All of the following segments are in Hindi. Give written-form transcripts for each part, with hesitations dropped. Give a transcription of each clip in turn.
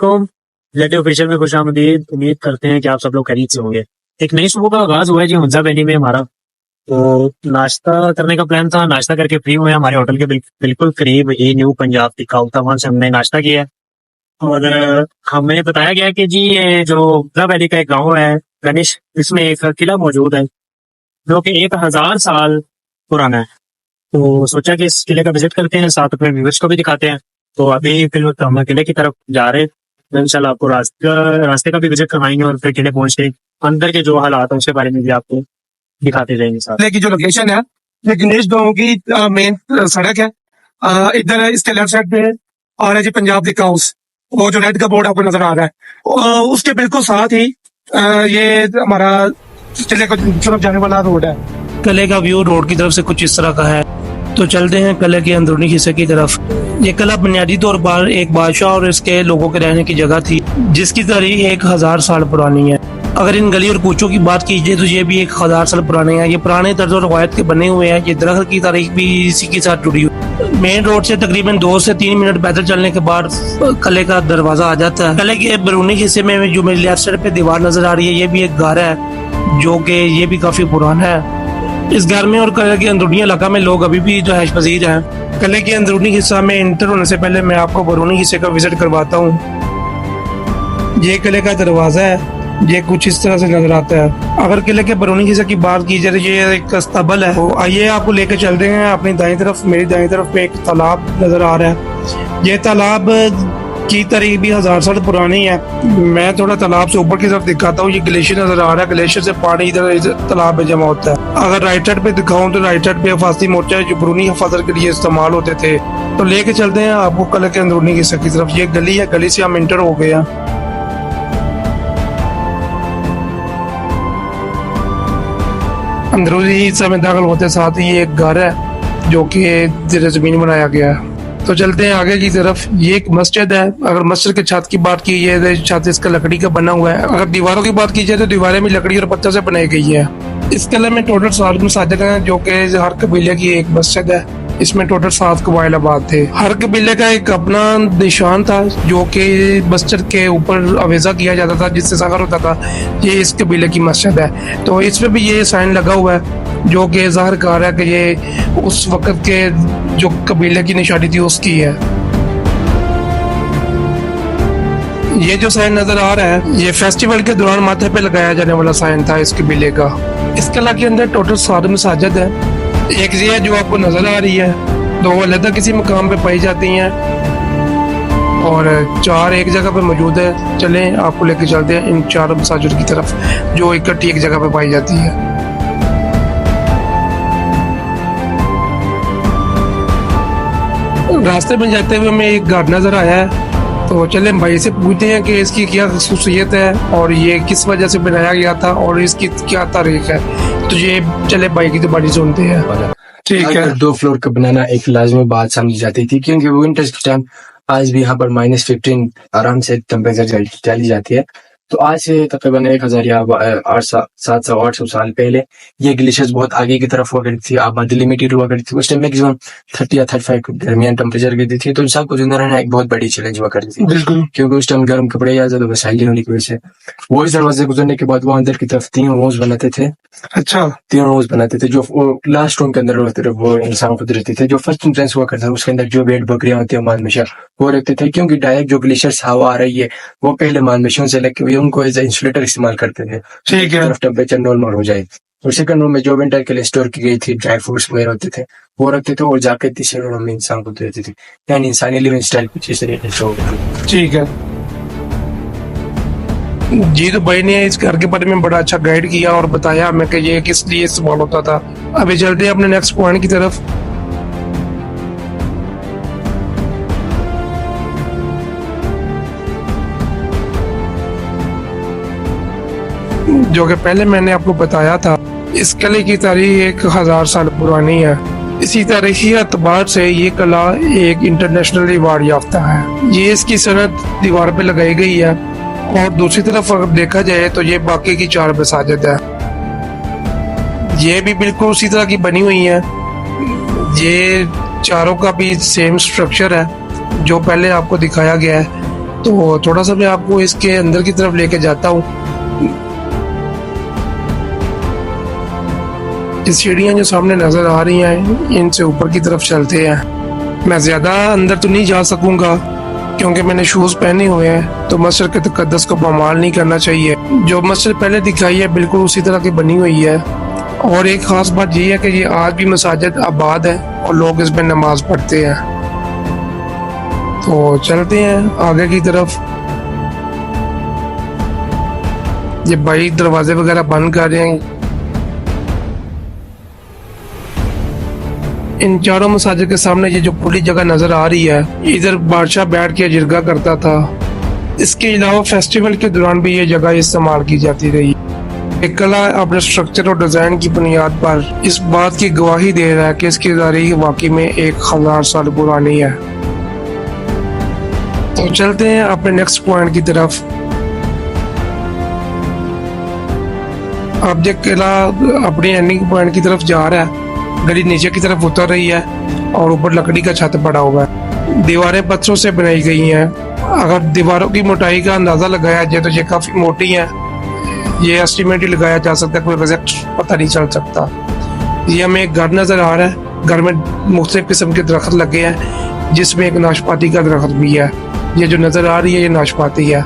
वालेकुम। रिलेटिव ऑफिशियल में खुशामदीद। उम्मीद करते हैं कि आप सब लोग खैरियत से होंगे। एक नई सुबह का आगाज हुआ है जी हमजा वैली में हमारा। तो नाश्ता करने का प्लान था, नाश्ता करके फ्री हुए हमारे होटल के बिल्कुल करीब ए न्यू पंजाब टिकाउता, वहां से हमने नाश्ता किया है। और हमें बताया गया कि जी ये जो हमजा वैली का एक गाँव है गनिश, इसमें एक किला मौजूद है जो कि 1000 साल पुराना है। तो सोचा कि इस किले का विजिट करते हैं, साथ अपने व्यूअर्स को भी दिखाते हैं। तो अभी फिर हम किले की तरफ जा रहे हैं। इंशाल्लाह आपको रास्ते का भी विजिट करवाएंगे और फिर किले पहुंच के अंदर के जो हालात है उसके बारे में भी आपको दिखाते जाएंगे साथ। किले की जो लोकेशन है ये गणेश गांव की मेन सड़क है। इधर इसके लेफ्ट साइड पे और है जी पंजाब टिक्का हाउस, वो जो रेड का बोर्ड आपको नजर आ रहा है। उसके बिल्कुल साथ ही ये हमारा किले को तरफ जाने वाला रोड है। किले का व्यू रोड की तरफ से कुछ इस तरह का है। तो चलते हैं किले के अंदरूनी हिस्से की तरफ। ये किला बुनियादी तौर पर एक बादशाह और इसके लोगों के रहने की जगह थी, जिसकी तारीख 1000 साल पुरानी है। अगर इन गली और कूचों की बात कीजिए तो ये भी 1000 साल पुराने हैं। ये पुराने तर्ज और रवायत के बने हुए हैं। ये दरख्त की तारीख भी इसी के साथ जुड़ी हुई। मेन रोड से तकरीबन 2 से 3 मिनट पैदल चलने के बाद किले का दरवाजा आ जाता है। किले के बैरूनी हिस्से में जो मेरी लेफ्ट साइड पे दीवार नजर आ रही है, ये भी एक घर है जो कि ये भी काफी पुराना है। इस घर में और किले के अंदरूनी इलाका में लोग अभी भी रिहाइश पजीर हैं। किले के अंदरूनी हिस्सा में एंटर होने से पहले मैं आपको बैरूनी हिस्से का विजिट करवाता हूँ। ये किले का दरवाजा है, ये कुछ इस तरह से नजर आता है। अगर किले के बैरूनी हिस्से की बात की जाए तो ये एक अस्तबल है। तो आइए आपको लेकर चलते हैं अपनी दाईं तरफ। मेरी दाईं तरफ पे एक तालाब नजर आ रहा है। ये तालाब की तारीख भी 1000 साल पुरानी है। मैं थोड़ा तालाब से ऊपर की तरफ दिखाता हूँ। ये ग्लेशियर नजर आ रहा है। ग्लेशियर से पानी इधर तालाब में जमा होता है। अगर राइट साइड पे दिखाऊं तो राइट साइड पे हिफाजती मोर्चा जो बैरूनी हिफाजत के लिए इस्तेमाल होते थे। तो लेके चलते हैं आपको किले के अंदरूनी हिस्से की तरफ। ये गली है, गली से हम इंटर हो गए हैं। अंदरूनी हिस्से में दाखिल होते साथ ही एक घर है जो कि जमीन बनाया गया है। तो चलते हैं आगे की तरफ। ये एक मस्जिद है। अगर मस्जिद के छत की बात की जाए तो छत इसका लकड़ी का बना हुआ है। अगर दीवारों की बात की जाए तो दीवारें भी लकड़ी और पत्थर से बनाई गई है। इस किले में टोटल 7 मसाजिद हैं जो कि हर कबीले की एक मस्जिद है। इसमें टोटल 7 कबाइल आबाद थे। हर कबीले का एक अपना निशान था जो कि मस्जिद के ऊपर अवेजा किया जाता था, जिससे ज़ाहिर होता था ये इस कबीले की मस्जिद है। तो इसमें भी ये साइन लगा हुआ है जो कि ज़ाहिर कर रहा है कि ये उस वक्त के जो कबीले की निशानी थी उसकी है। ये जो साइन नजर आ रहा है ये फेस्टिवल के दौरान माथे पे लगाया जाने वाला साइन था इस कबीले का। इस किला के अंदर टोटल 7 मसाजिद है। एक ये है जो आपको नजर आ रही है, 2 अलग किसी मकाम पे पाई जाती हैं और 4 एक जगह पे मौजूद है। चलें आपको लेके चलते हैं इन 4 मसाजिद की तरफ जो इकट्ठी एक जगह पे पाई जाती है। रास्ते में जाते हुए हमें एक घर नजर आया है। तो चले भाई से पूछते हैं कि इसकी क्या खसूसियत है और ये किस वजह से बनाया गया था और इसकी क्या तारीख है। तो ये चले भाई की तो बारी सुनते हैं। ठीक है। 2 फ्लोर का बनाना एक लाजमी बात समझी जाती थी क्योंकि विंटर्स के टाइम आज भी यहाँ पर -15 आराम से टेम्परेचर चली जाती है। तो आज से तकरीबन 1000 या 700-800 साल पहले ये ग्लेशियर्स बहुत आगे की तरफ हुआ करती थी, आबादी लिमिटेड हुआ करती थी। उस टाइम मैक्सिमम 30 या 35 के दरमियान टेम्परेचर गिरती थी। तो इंसान को जिंदा रहना एक बहुत बड़ी चैलेंज हुआ करती थी क्योंकि उस टाइम गर्म कपड़े या ज्यादा वसाइल नहीं होने की वजह से वो इस दरवाजे गुजरने के बाद वो अंदर की तरफ 3 रोज बनाते थे। अच्छा, 3 रोज बनाते थे जो लास्ट रूम के अंदर होते थे वो इंसान खुद रहते थे। जो फर्स्ट एंट्रेंस हुआ करता था उसके अंदर जो भेड़ बकरियां होती है माल मशा वो रखते थे क्योंकि डायरेक्ट जो ग्लेशियर्स हवा आ रही है वो पहले माल मशियों से लेके उनको एज इंसुलेटर इस्तेमाल करते थे। ठीक है। टेम्परेचर नॉर्मल हो जाए। और सेकंड रूम में जो विंटर के लिए स्टोर की गई थी ड्राई फ्रूट्स वगैरह होते थे वो रखते थे और जाके तीसरे रूम में इंसान को देते थे। यानी इंसानी लिविंग स्टाइल कुछ इस तरीके से होती। ठीक है जी। तो भाई ने इस घर के बारे में बड़ा अच्छा गाइड किया और बताया हमें कि ये किस लिए इस्तेमाल होता था। अभी चलते हैं अपने नेक्स्ट पॉइंट की तरफ। जो कि पहले मैंने आपको बताया था, इस किले की तारीख 1000 साल पुरानी है। इसी तारीखी एतबार से ये किला एक इंटरनेशनल अवार्ड याफ्ता है। ये इसकी सनद दीवार पे लगाई गई है। और दूसरी तरफ अगर देखा जाए तो ये बाकी की 4 मसाजिद है। ये भी बिल्कुल उसी तरह की बनी हुई है। ये चारों का भी सेम स्ट्रक्चर है जो पहले आपको दिखाया गया है। तो थोड़ा सा मैं आपको इसके अंदर की तरफ लेके जाता हूँ। ये सीढ़ियाँ जो सामने नजर आ रही हैं, इनसे ऊपर की तरफ चलते हैं। मैं ज्यादा अंदर तो नहीं जा सकूंगा क्योंकि मैंने शूज पहने हुए हैं, तो मस्जिद के तकद्दस को पामाल नहीं करना चाहिए। जो मस्जिद पहले दिखाई है बिल्कुल उसी तरह की बनी हुई है। और एक खास बात यह है कि ये आज भी मसाजिद आबाद है और लोग इसमें नमाज पढ़ते हैं। तो चलते हैं आगे की तरफ। ये भाई दरवाजे वगैरह बंद कर रहे हैं। इन चारों मसाजिद के सामने ये जो खुली जगह नजर आ रही है, इधर बादशाह बैठ के जिरगा करता था। इसके अलावा फेस्टिवल के दौरान भी ये जगह इस्तेमाल की जाती रही। एक कला अपने स्ट्रक्चर और डिजाइन की बुनियाद पर इस बात की गवाही दे रहा है कि इसकी तारीख वाकई में 1000 साल पुरानी है। तो चलते हैं अपने नेक्स्ट पॉइंट की तरफ। अब ये किला अपनी एंडिंग पॉइंट की तरफ जा रहा है। गली नीचे की तरफ उतर रही है और ऊपर लकड़ी का छत पड़ा हुआ है। दीवारें पत्थरों से बनाई गई हैं। अगर दीवारों की मोटाई का अंदाजा लगाया जाए तो ये काफी मोटी है। ये एस्टिमेट ही लगाया जा सकता है, कोई एग्जैक्ट पता नहीं चल सकता। ये हमें एक घर नजर आ रहा है। घर में मुख्तलिफ किस्म के दरख्त लगे हैं, जिसमें एक नाशपाती का दरख्त भी है। ये जो नजर आ रही है ये नाशपाती है।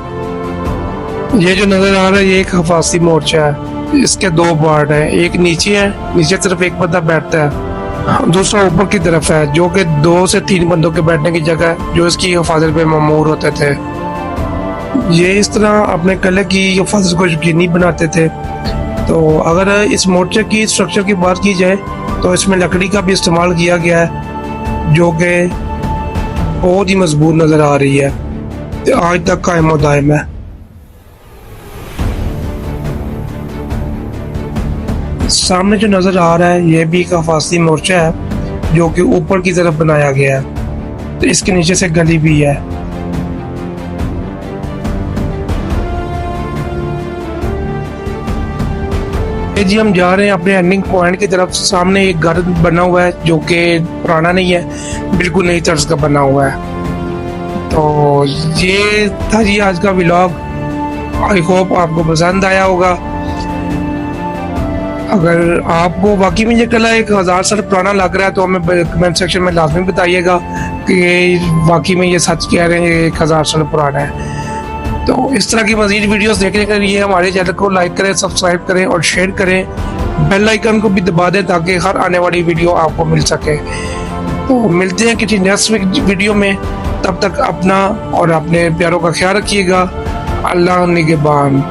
ये जो नजर आ रहा है ये एक हफाजी मोर्चा है। इसके दो पार्ट है, एक नीचे है, नीचे तरफ एक बंदा बैठता है, दूसरा ऊपर की तरफ है जो कि 2 से 3 बंदों के बैठने की जगह है, जो इसकी हिफाजत पे मामूर होते थे। ये इस तरह अपने किले की हिफाजत को यकीनी बनाते थे। तो अगर इस मोर्चे की स्ट्रक्चर की बात की जाए तो इसमें लकड़ी का भी इस्तेमाल किया गया है, जो कि बहुत ही मजबूत नजर आ रही है, आज तक कायम और दायम है। सामने जो नजर आ रहा है ये भी एक हफाजी मोर्चा है, जो कि ऊपर की तरफ बनाया गया है। तो इसके नीचे से गली भी है। जी हम जा रहे हैं अपने एंडिंग पॉइंट की तरफ। सामने एक घर बना हुआ है जो कि पुराना नहीं है, बिल्कुल नई तर्ज का बना हुआ है। तो ये था जी आज का व्लॉग। आई होप आपको पसंद आया होगा। अगर आपको वाकई में ये किला 1000 साल पुराना लग रहा है तो हमें कमेंट सेक्शन में लाजमी बताइएगा कि वाकई में ये सच कह रहे हैं 1000 साल पुराना है। तो इस तरह की मजीद वीडियोस देखने के लिए हमारे चैनल को लाइक करें, सब्सक्राइब करें और शेयर करें। बेल आइकन को भी दबा दें ताकि हर आने वाली वीडियो आपको मिल सके। तो मिलते हैं किसी नेक्स्ट वीडियो में। तब तक अपना और अपने प्यारों का ख्याल रखिएगा। अल्लाह निगहबान।